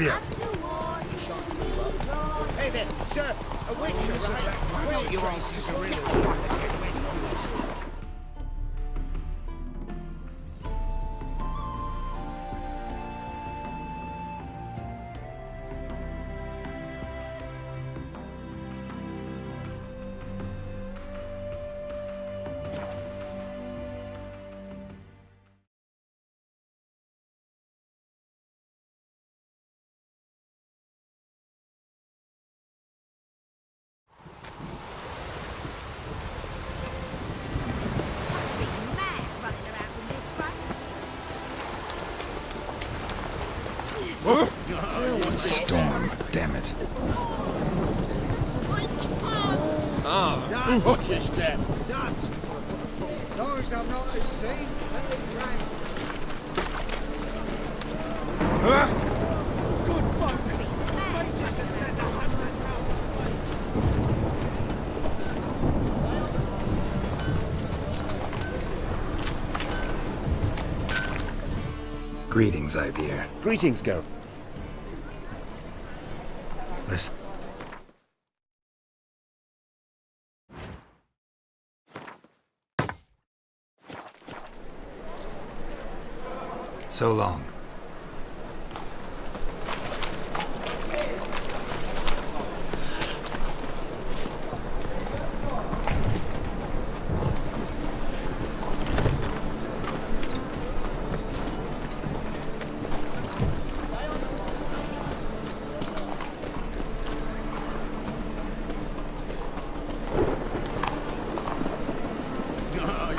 you. Hey there, sir. A witcher, right? Well, you're on to really. Storm, damn it. Dance, just dance. Those I'm not at sea, let it rain. Good folk. Waiters have sent the hunter's house. Greetings, Ivier. Greetings, Geralt. Listen. So long.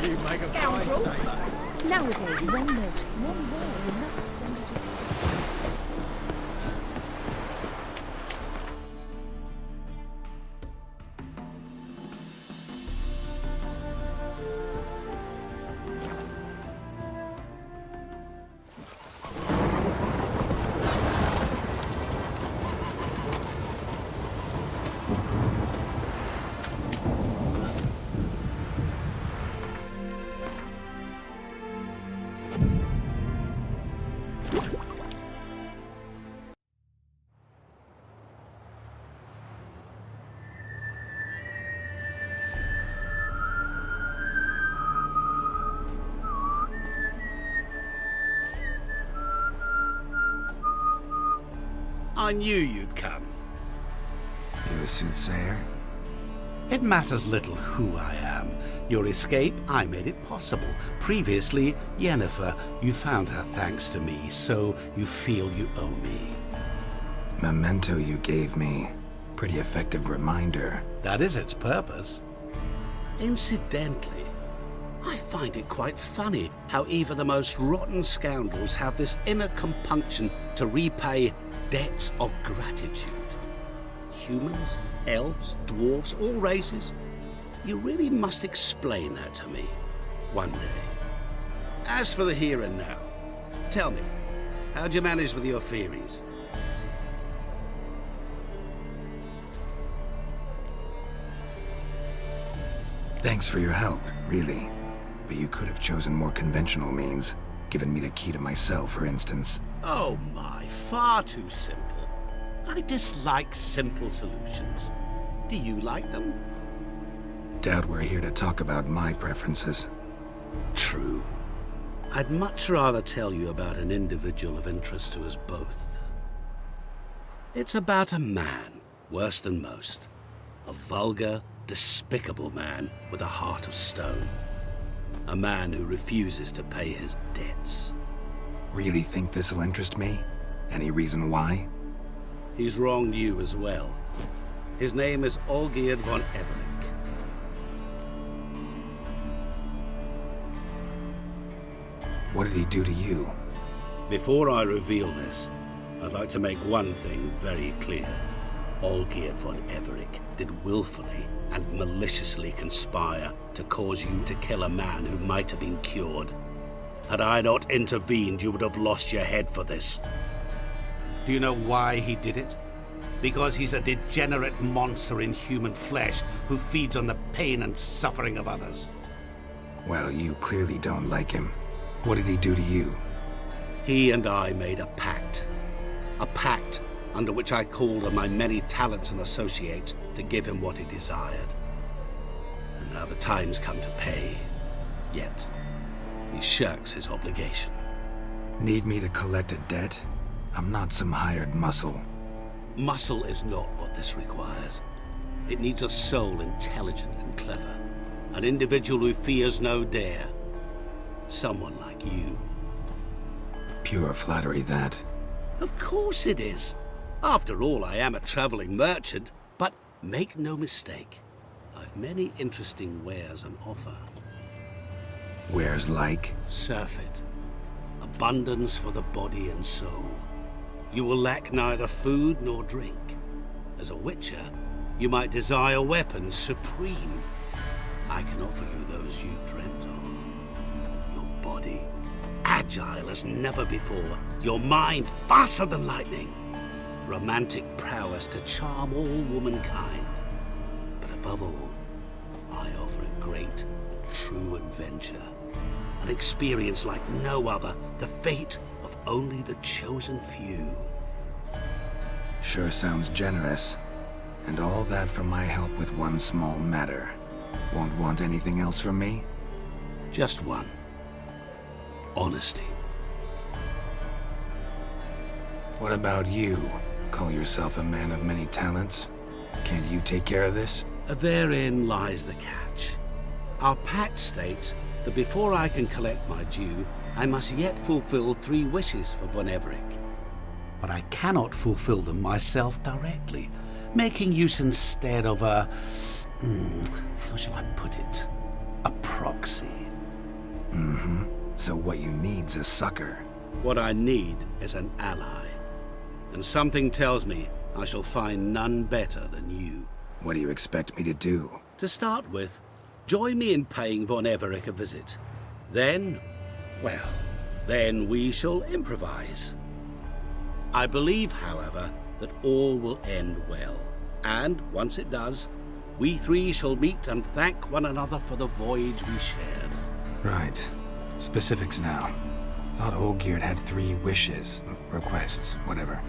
You make a fine sailor. Nowadays, one note, one word is enough to send you to the stone. I knew you'd come. You a soothsayer? It matters little who I am. Your escape, I made it possible. Previously, Yennefer, you found her thanks to me, so you feel you owe me. Memento you gave me. Pretty effective reminder. That is its purpose. Incidentally, I find it quite funny how even the most rotten scoundrels have this inner compunction to repay debts of gratitude. Humans, elves, dwarves, all races. You really must explain that to me one day. As for the here and now, tell me, how'd you manage with your theories? Thanks for your help, really. But you could have chosen more conventional means. Given me the key to my cell, for instance. Oh my, far too simple. I dislike simple solutions. Do you like them? Doubt we're here to talk about my preferences. True. I'd much rather tell you about an individual of interest to us both. It's about a man, worse than most. A vulgar, despicable man with a heart of stone. A man who refuses to pay his debts. Really think this'll interest me? Any reason why? He's wronged you as well. His name is Olgierd von Everec. What did he do to you? Before I reveal this, I'd like to make one thing very clear. Olgierd von Everec did willfully and maliciously conspire to cause you to kill a man who might have been cured. Had I not intervened, you would have lost your head for this. Do you know why he did it? Because he's a degenerate monster in human flesh who feeds on the pain and suffering of others. Well, you clearly don't like him. What did he do to you? He and I made a pact. A pact under which I called on my many talents and associates to give him what he desired. And now the time's come to pay. Yet, he shirks his obligation. Need me to collect a debt? I'm not some hired muscle. Muscle is not what this requires. It needs a soul intelligent and clever. An individual who fears no dare. Someone like you. Pure flattery, that. Of course it is. After all, I am a traveling merchant. But make no mistake, I've many interesting wares on offer. Wares like? Surfeit. Abundance for the body and soul. You will lack neither food nor drink. As a witcher, you might desire weapons supreme. I can offer you those you dreamt of. Your body, agile as never before. Your mind, faster than lightning. Romantic prowess to charm all womankind. But above all, I offer a great and true adventure. An experience like no other, the fate of only the chosen few. Sure sounds generous. And all that for my help with one small matter. Won't want anything else from me? Just one. Honesty. What about you? Call yourself a man of many talents? Can't you take care of this? Therein lies the catch. Our pact states that before I can collect my due, I must yet fulfill 3 wishes for Von Everec. But I cannot fulfill them myself directly, making use instead of a... how shall I put it? A proxy. So what you need's a sucker. What I need is an ally. And something tells me I shall find none better than you. What do you expect me to do? To start with, join me in paying Von Everec a visit. Then, well, then we shall improvise. I believe, however, that all will end well. And once it does, we 3 shall meet and thank one another for the voyage we shared. Right. Specifics now. Thought Olgierd had 3 wishes, requests, whatever.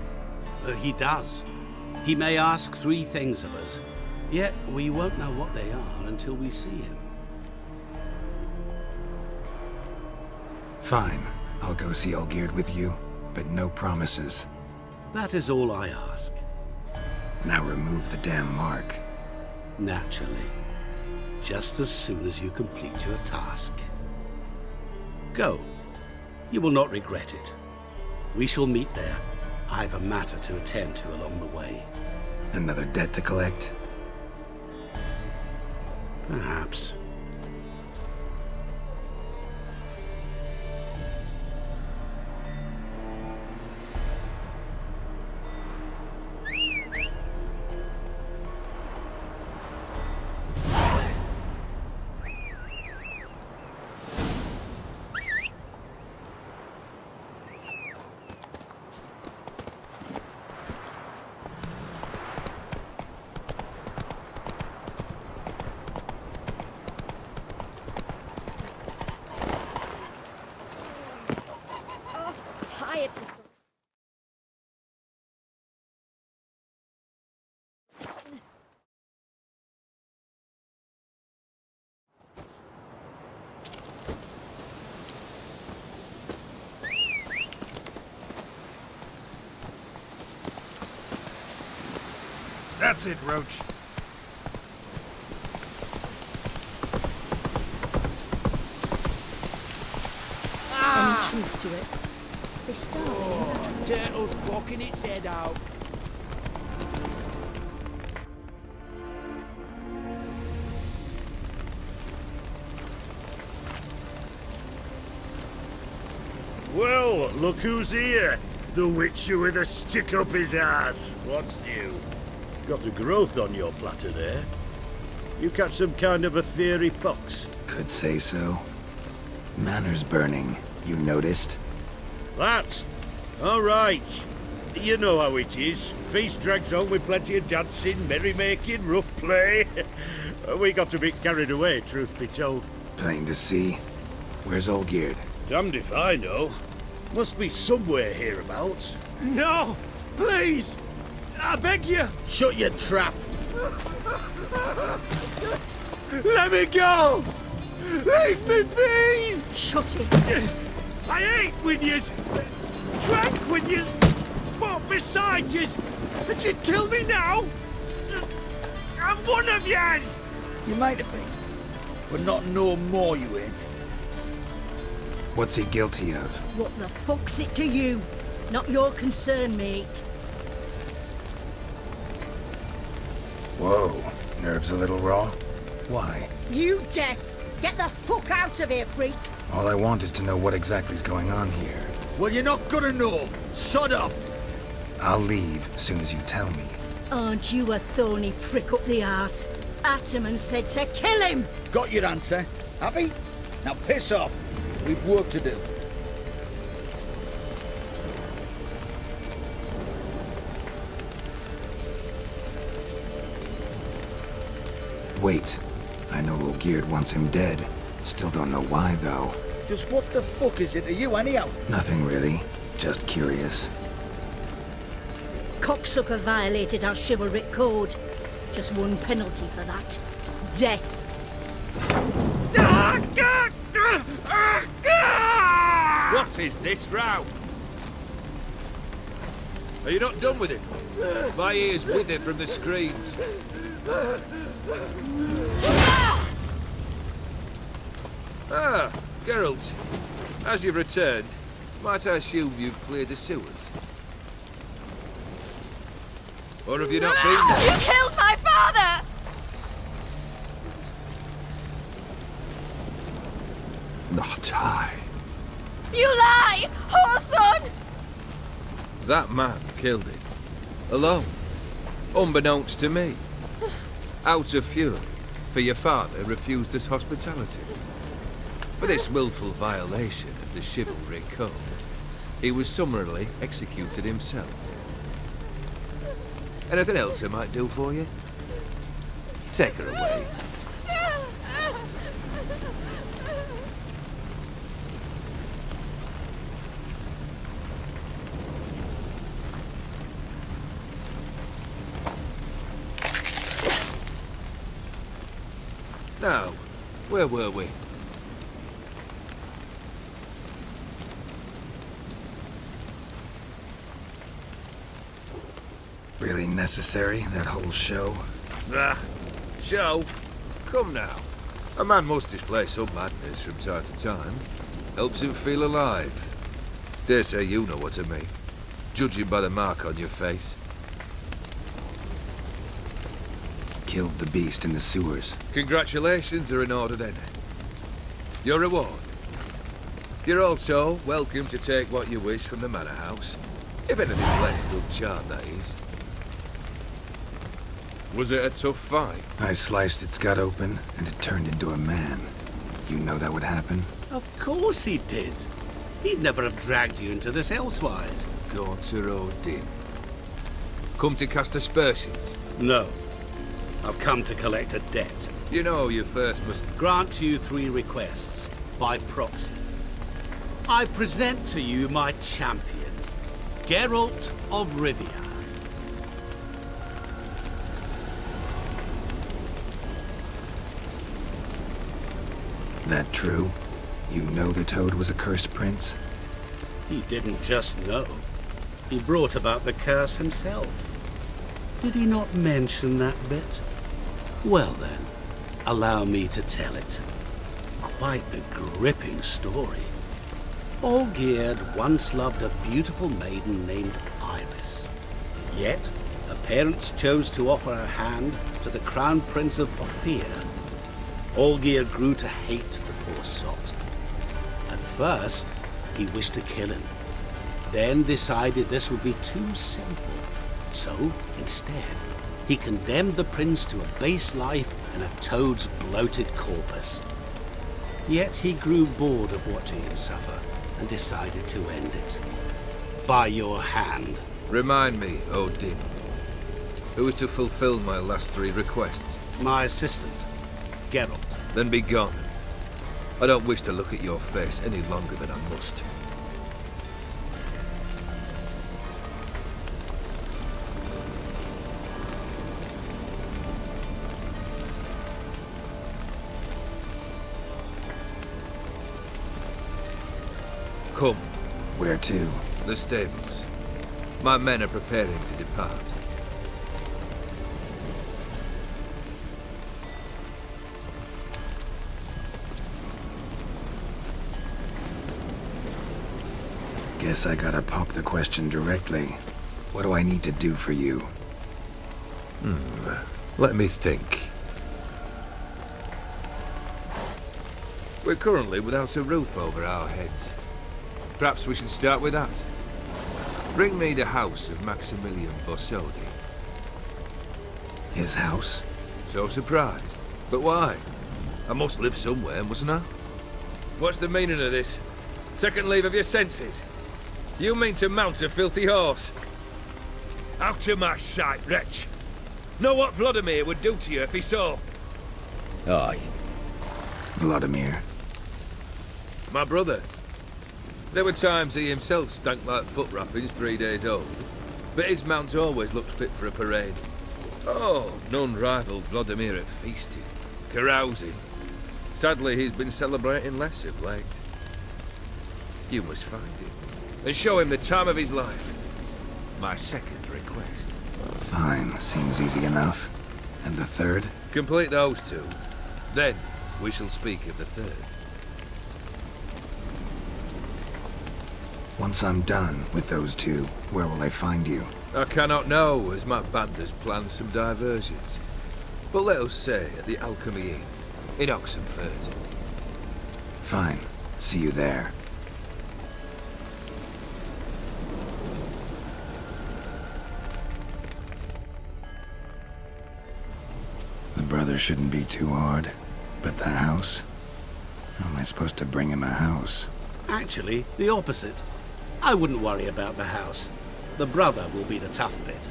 He does. He may ask 3 things of us, yet we won't know what they are until we see him. Fine. I'll go see Olgierd with you, but no promises. That is all I ask. Now remove the damn mark. Naturally. Just as soon as you complete your task. Go. You will not regret it. We shall meet there. I've a matter to attend to along the way. Another debt to collect? Perhaps. Tired for some... That's it, Roach. Any truth to it? They starve. Turtle's poking its head out. Well, look who's here. The Witcher with a stick up his ass. What's new? Got a growth on your platter there. You catch some kind of a fiery pox? Could say so. Manor's burning. You noticed? That? All right. You know how it is. Feast drags on with plenty of dancing, merrymaking, rough play. We got a bit carried away, truth be told. Plain to see. Where's Olgierd? Damned if I know. Must be somewhere hereabouts. No! Please! I beg you! Shut your trap! Let me go! Leave me be! Shut it. I ate with yous! Drank with yous! Fought beside yous! And you kill me now? I'm one of yous! You might have been, but not no more you ain't. What's he guilty of? What the fuck's it to you? Not your concern, mate. Whoa, nerves a little raw? Why? You deaf! Get the fuck out of here, freak! All I want is to know what exactly is going on here. Well, you're not gonna know. Sod off! I'll leave as soon as you tell me. Aren't you a thorny prick up the arse? Ataman said to kill him! Got your answer. Happy? Now piss off. We've work to do. Wait. I know Olgierd wants him dead. Still don't know why, though. Just what the fuck is it to you, anyhow? Nothing really. Just curious. Cocksucker violated our chivalric code. Just one penalty for that. Death. What is this row? Are you not done with it? My ears wither from the screams. Ah, Geralt. As you've returned, might I assume you've cleared the sewers? Or have you not been there? You killed my father! Not I. You lie! Whoreson! That man killed him. Alone. Unbeknownst to me. Out of fury, for your father refused us hospitality. For this willful violation of the chivalric code, he was summarily executed himself. Anything else I might do for you? Take her away. Now, where were we? Really necessary, that whole show? Ah, show? Come now. A man must display some madness from time to time. Helps him feel alive. Dare say you know what I mean. Judging by the mark on your face. Killed the beast in the sewers. Congratulations are in order then. Your reward. You're also welcome to take what you wish from the manor house. If anything's left uncharred, that is. Was it a tough fight? I sliced its gut open, and it turned into a man. You know that would happen? Of course he did. He'd never have dragged you into this elsewise. Gaunter Odin. Come to cast aspersions. No. I've come to collect a debt. You know you first must... Grant you 3 requests, by proxy. I present to you my champion, Geralt of Rivia. That true? You know the Toad was a cursed prince? He didn't just know. He brought about the curse himself. Did he not mention that bit? Well then, allow me to tell it. Quite a gripping story. Olgierd once loved a beautiful maiden named Iris. Yet, her parents chose to offer her hand to the Crown Prince of Ophir. Olgierd grew to hate the poor sot. At first, he wished to kill him. Then decided this would be too simple. So, instead, he condemned the prince to a base life in a toad's bloated corpus. Yet he grew bored of watching him suffer and decided to end it. By your hand. Remind me, Odin. Who is to fulfill my last 3 requests? My assistant, Geralt. Then be gone. I don't wish to look at your face any longer than I must. Where to? The stables. My men are preparing to depart. Guess I gotta pop the question directly. What do I need to do for you? Let me think. We're currently without a roof over our heads. Perhaps we should start with that. Bring me the house of Maximilian Borsodi. His house? So surprised. But why? I must live somewhere, mustn't I? What's the meaning of this? Second leave of your senses? You mean to mount a filthy horse? Out of my sight, wretch! Know what Vladimir would do to you if he saw? Aye. Vladimir. My brother. There were times he himself stank like foot wrappings 3 days old, but his mount always looked fit for a parade. Oh, none rivaled Vladimir at feasting, carousing. Sadly, he's been celebrating less of late. You must find him, and show him the time of his life. My second request. Fine, seems easy enough. And the third? Complete those two. Then, we shall speak of the third. Once I'm done with those two, where will I find you? I cannot know, as my band has planned some diversions. But let us say at the Alchemy Inn, in Oxenfurt. Fine. See you there. The brother shouldn't be too hard. But the house? How am I supposed to bring him a house? Actually, the opposite. I wouldn't worry about the house. The brother will be the tough bit.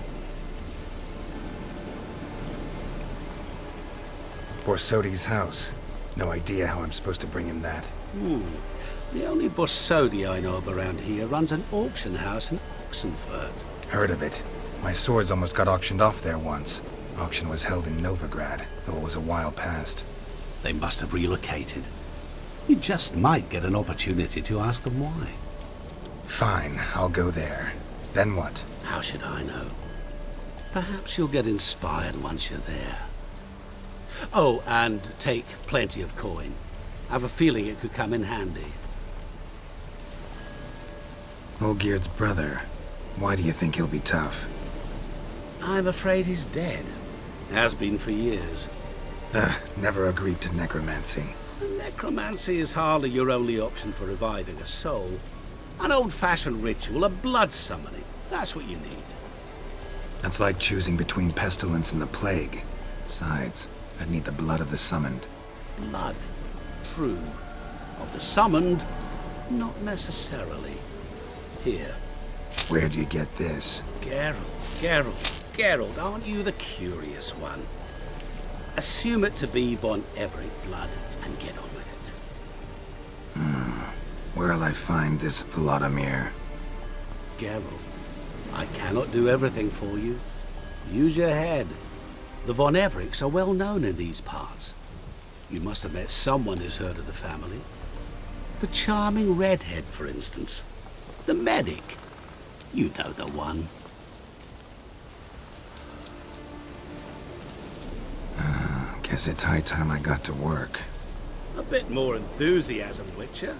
Borsodi's house. No idea how I'm supposed to bring him that. The only Borsodi I know of around here runs an auction house in Oxenfurt. Heard of it. My swords almost got auctioned off there once. Auction was held in Novigrad, though it was a while past. They must have relocated. You just might get an opportunity to ask them why. Fine, I'll go there. Then what? How should I know? Perhaps you'll get inspired once you're there. Oh, and take plenty of coin. I have a feeling it could come in handy. Olgierd's brother. Why do you think he'll be tough? I'm afraid he's dead. Has been for years. Never agreed to necromancy. Necromancy is hardly your only option for reviving a soul. An old-fashioned ritual, a blood summoning. That's what you need. That's like choosing between pestilence and the plague. Besides, I'd need the blood of the summoned. Blood. True. Of the summoned, not necessarily. Here. Where do you get this? Geralt, aren't you the curious one? Assume it to be von Everett blood and get on with it. Where'll I find this Vladimir? Geralt, I cannot do everything for you. Use your head. The von Evericks are well known in these parts. You must have met someone who's heard of the family. The charming redhead, for instance. The medic. You know the one. Guess it's high time I got to work. A bit more enthusiasm, Witcher.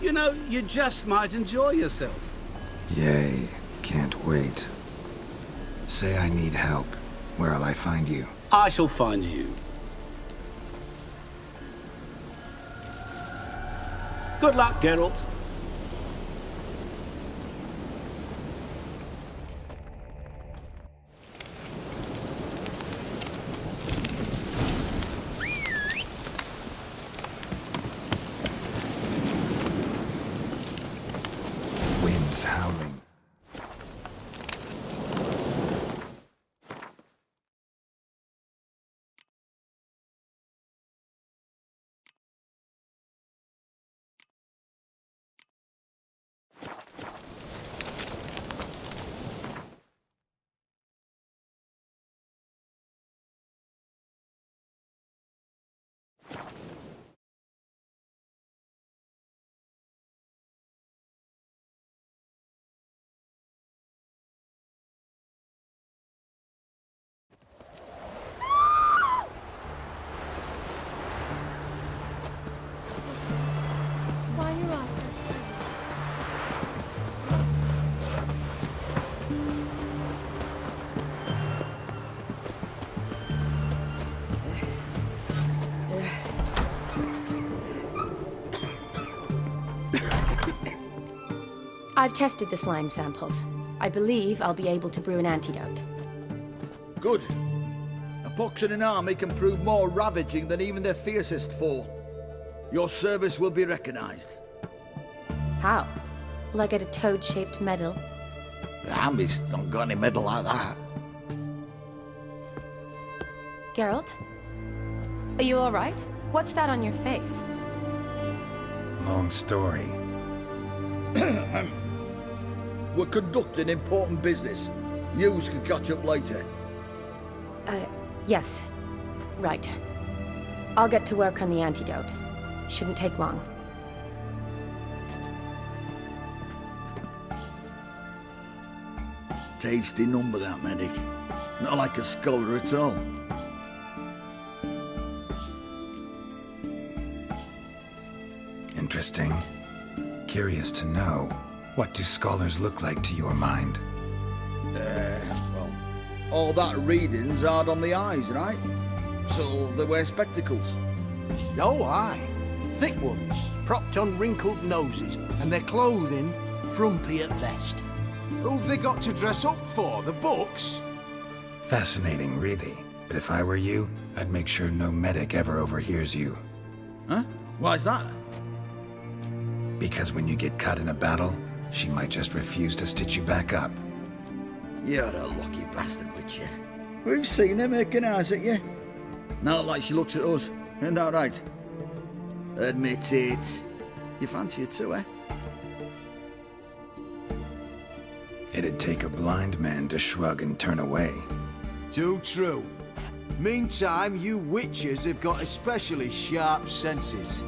You know, you just might enjoy yourself. Yay, can't wait. Say I need help. Where'll I find you? I shall find you. Good luck, Geralt. Winds howling. I've tested the slime samples. I believe I'll be able to brew an antidote. Good. A pox in an army can prove more ravaging than even their fiercest foe. Your service will be recognized. How? Will I get a toad-shaped medal? The army's not got any medal like that. Geralt? Are you alright? What's that on your face? Long story. We're conducting important business. Yous can catch up later. Yes. Right. I'll get to work on the antidote. Shouldn't take long. Tasty number, that medic. Not like a scholar at all. Interesting. Curious to know, what do scholars look like to your mind? Well, all that reading's hard on the eyes, right? So they wear spectacles. Oh, aye. Thick ones, propped on wrinkled noses, and their clothing frumpy at best. Who've they got to dress up for? The books? Fascinating, really. But if I were you, I'd make sure no medic ever overhears you. Huh? Why's that? Because when you get cut in a battle, she might just refuse to stitch you back up. You're a lucky bastard, Witcher. We've seen her making eyes at you. Not like she looks at us. Isn't that right? Admit it. You fancy her too, eh? It'd take a blind man to shrug and turn away. Too true. Meantime, you witches have got especially sharp senses.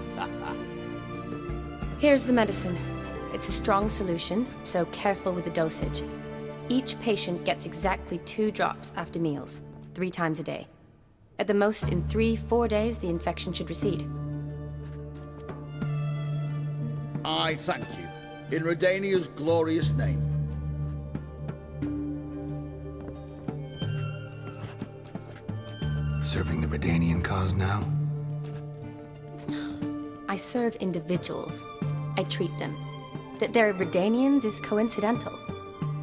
Here's the medicine. It's a strong solution, so careful with the dosage. Each patient gets exactly 2 drops after meals, 3 times a day. At the most, in 3-4 days, the infection should recede. I thank you. In Redania's glorious name. Serving the Redanian cause now? I serve individuals. I treat them. That they're Redanians is coincidental.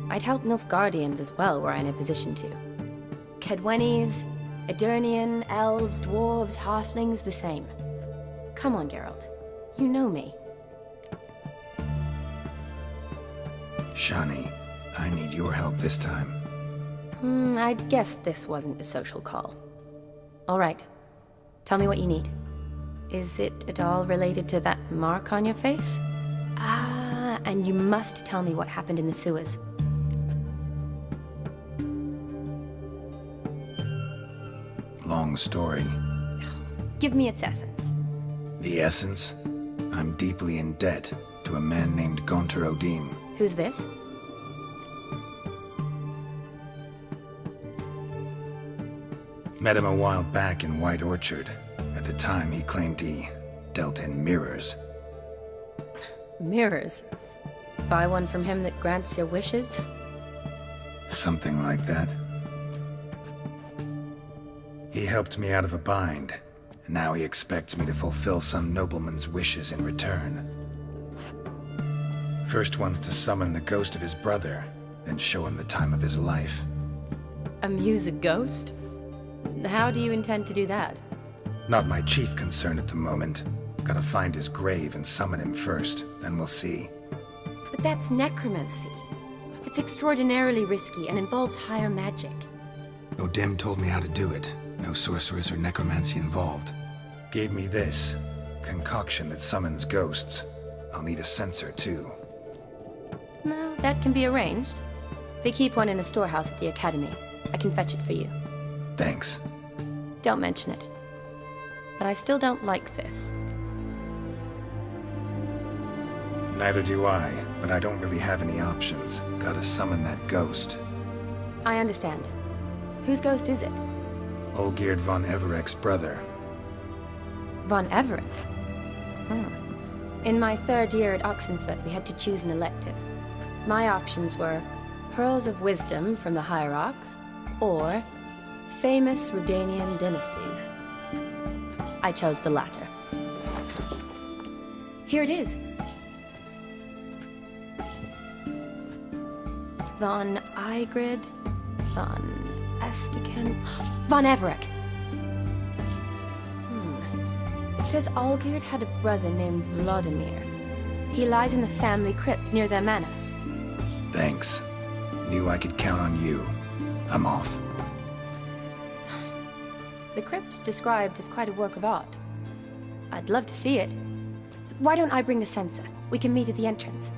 I'd help Nilfgaardians as well were I in a position to. Kedwenis, Edirnian, elves, dwarves, halflings, the same. Come on, Geralt. You know me. Shani, I need your help this time. I'd guessed this wasn't a social call. All right. Tell me what you need. Is it at all related to that mark on your face? Ah, and you must tell me what happened in the sewers. Long story. Give me its essence. The essence? I'm deeply in debt to a man named Gaunter Odin. Who's this? Met him a while back in White Orchard. At the time, he claimed he dealt in mirrors. Mirrors. Buy one from him that grants your wishes? Something like that. He helped me out of a bind, and now he expects me to fulfill some nobleman's wishes in return. First one's to summon the ghost of his brother, then show him the time of his life. Amuse a ghost? How do you intend to do that? Not my chief concern at the moment. Gotta find his grave and summon him first, then we'll see. But that's necromancy. It's extraordinarily risky and involves higher magic. Odin told me how to do it. No sorceress or necromancy involved. Gave me this concoction that summons ghosts. I'll need a censer too. No, that can be arranged. They keep one in a storehouse at the academy. I can fetch it for you. Thanks. Don't mention it. But I still don't like this. Neither do I, but I don't really have any options. Gotta summon that ghost. I understand. Whose ghost is it? Olgierd von Everek's brother. Von Everett? In my 3rd year at Oxenfoot, we had to choose an elective. My options were Pearls of Wisdom from the Hierarchs, or Famous Redanian Dynasties. I chose the latter. Here it is. Von Igrid, Von Estiken, Von Everett. It says Olgierd had a brother named Vladimir. He lies in the family crypt near their manor. Thanks. Knew I could count on you. I'm off. The crypt's described as quite a work of art. I'd love to see it. Why don't I bring the censer? We can meet at the entrance.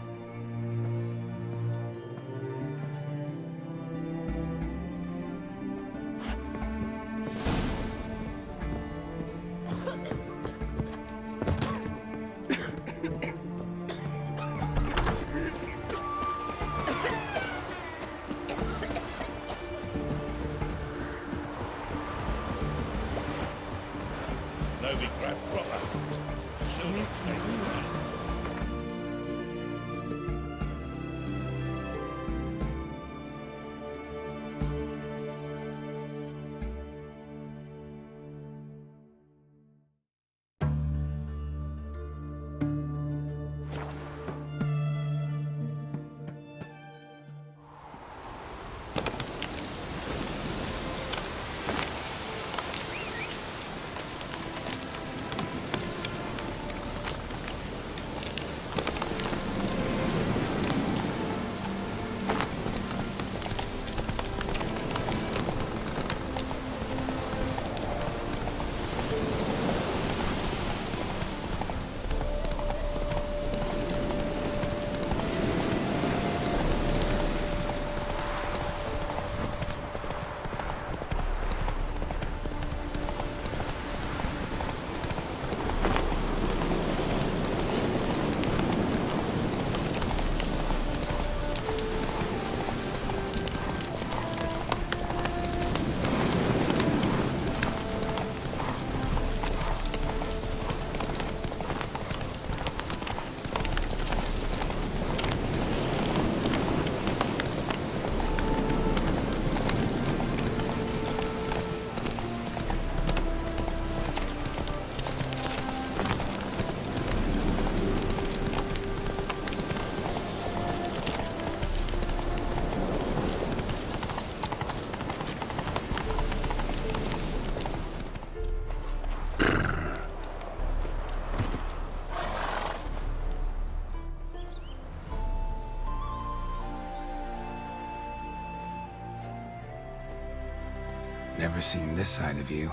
Never seen this side of you.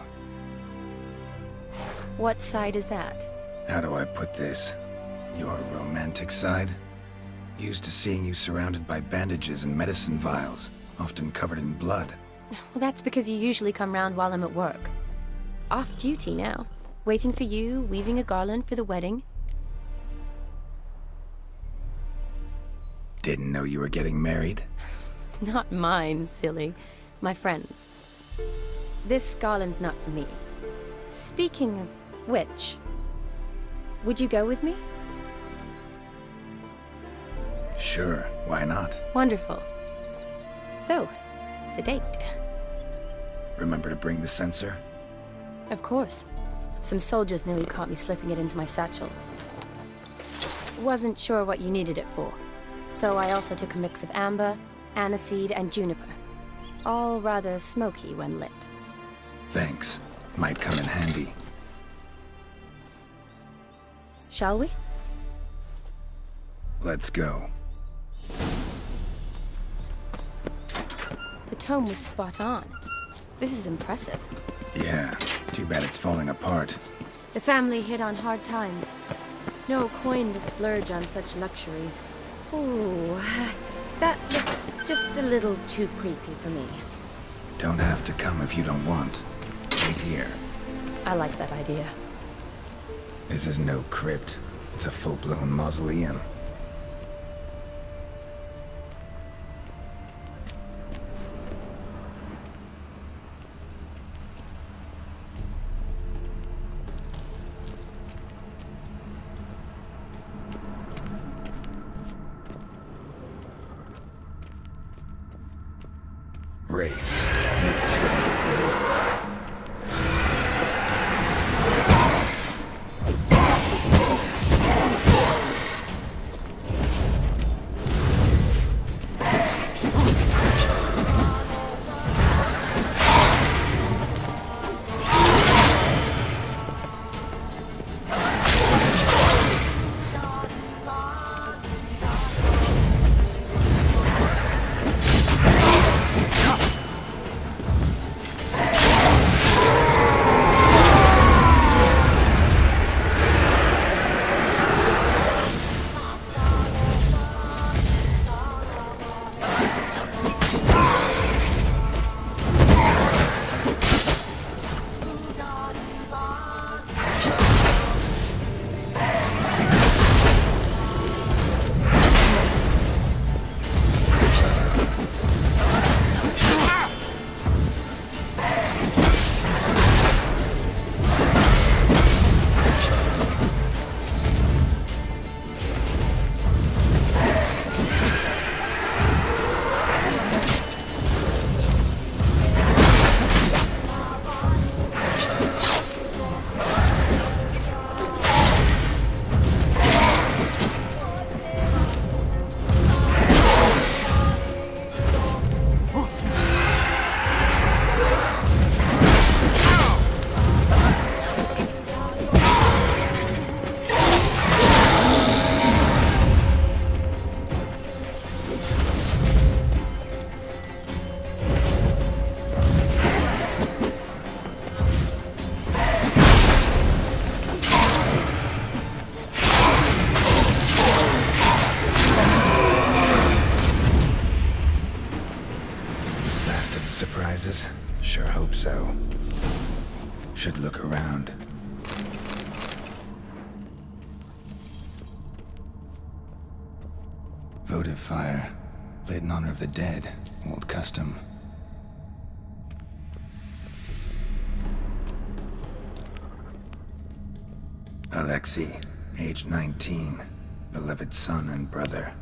What side is that? How do I put this? Your romantic side? Used to seeing you surrounded by bandages and medicine vials, often covered in blood. Well, that's because you usually come round while I'm at work. Off duty now. Waiting for you, weaving a garland for the wedding. Didn't know you were getting married? Not mine, silly. My friend's. This garland's not for me. Speaking of which, would you go with me? Sure, why not? Wonderful. So, it's a date. Remember to bring the censer? Of course. Some soldiers nearly caught me slipping it into my satchel. Wasn't sure what you needed it for, so I also took a mix of amber, aniseed, and juniper. All rather smoky when lit. Thanks. Might come in handy. Shall we? Let's go. The tome was spot on. This is impressive. Yeah, too bad it's falling apart. The family hit on hard times. No coin to splurge on such luxuries. Ooh, that looks just a little too creepy for me. Don't have to come if you don't want. Wait here. I like that idea. This is no crypt. It's a full-blown mausoleum. Wraiths. Knew this wouldn't be easy. surprises? Sure hope so. Should look around. Votive fire. Lit in honor of the dead. Old custom. Alexei, age 19. Beloved son and brother.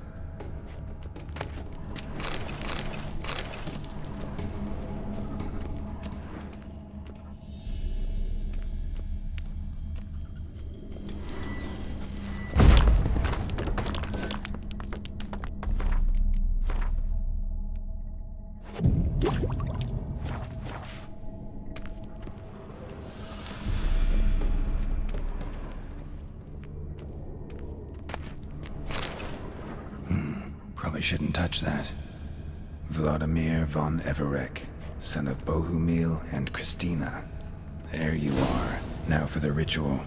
Probably shouldn't touch that. Vladimir von Everek, son of Bohumil and Christina. There you are. Now for the ritual.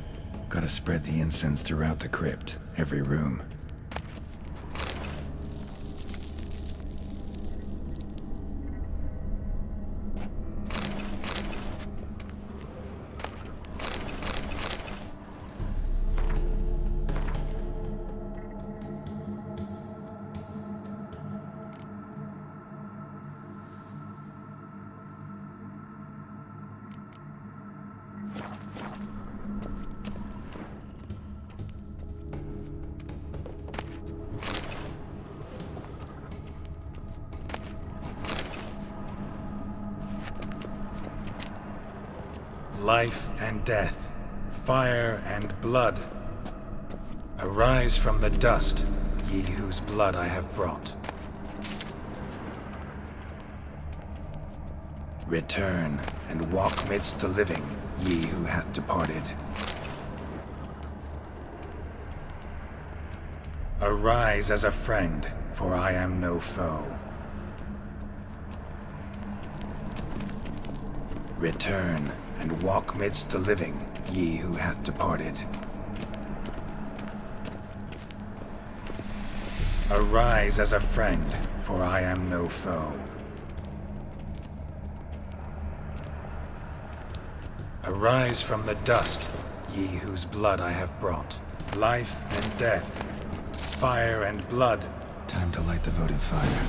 Gotta spread the incense throughout the crypt, every room. Life and death, fire and blood. Arise from the dust, ye whose blood I have brought. Return and walk midst the living, ye who hath departed. Arise as a friend, for I am no foe. Return and walk midst the living, ye who hath departed. Arise as a friend, for I am no foe. Arise from the dust, ye whose blood I have brought. Life and death, fire and blood. Time to light the votive fire.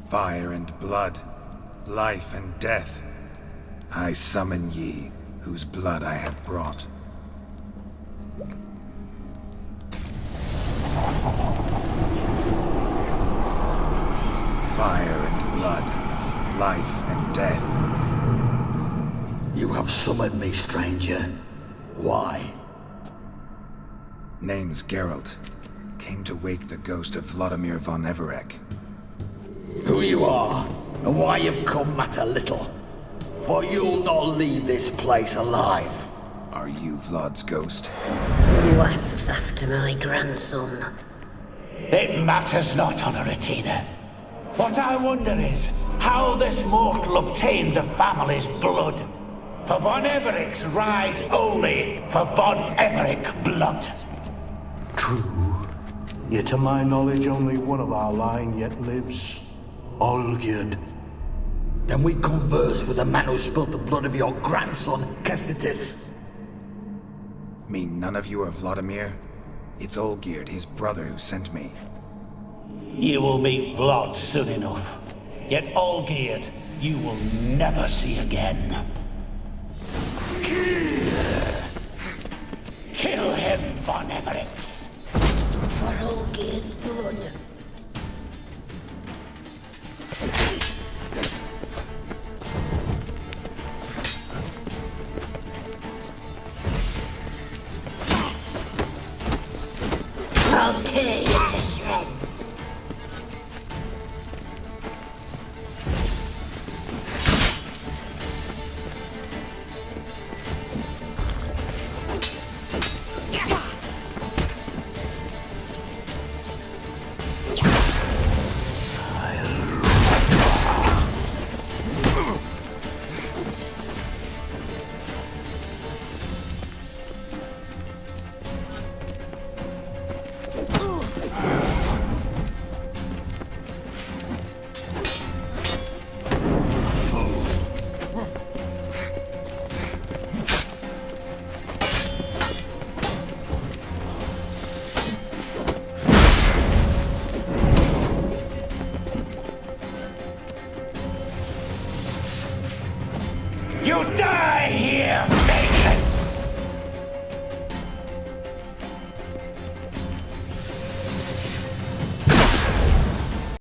Fire and blood, life and death, I summon ye, whose blood I have brought. Fire and blood, life and death. You have summoned me, stranger. Why? Name's Geralt. Came to wake the ghost of Vladimir von Everek. Who you are, and why you've come matter little. For you'll not leave this place alive. Are you Vlad's ghost? Who asks after my grandson? It matters not, Honoratina. What I wonder is how this mortal obtained the family's blood. For von Everek's rise only for von Everek blood. True. Yet to my knowledge, only one of our line yet lives. Olgierd. Then we converse with the man who spilt the blood of your grandson, Kestitis. Mean none of you are Vladimir? It's Olgierd, his brother, who sent me. You will meet Vlad soon enough. Yet Olgierd, you will never see again. Kill him, von Evereks. For Olgierd's blood. I'll tear you to shreds. You die!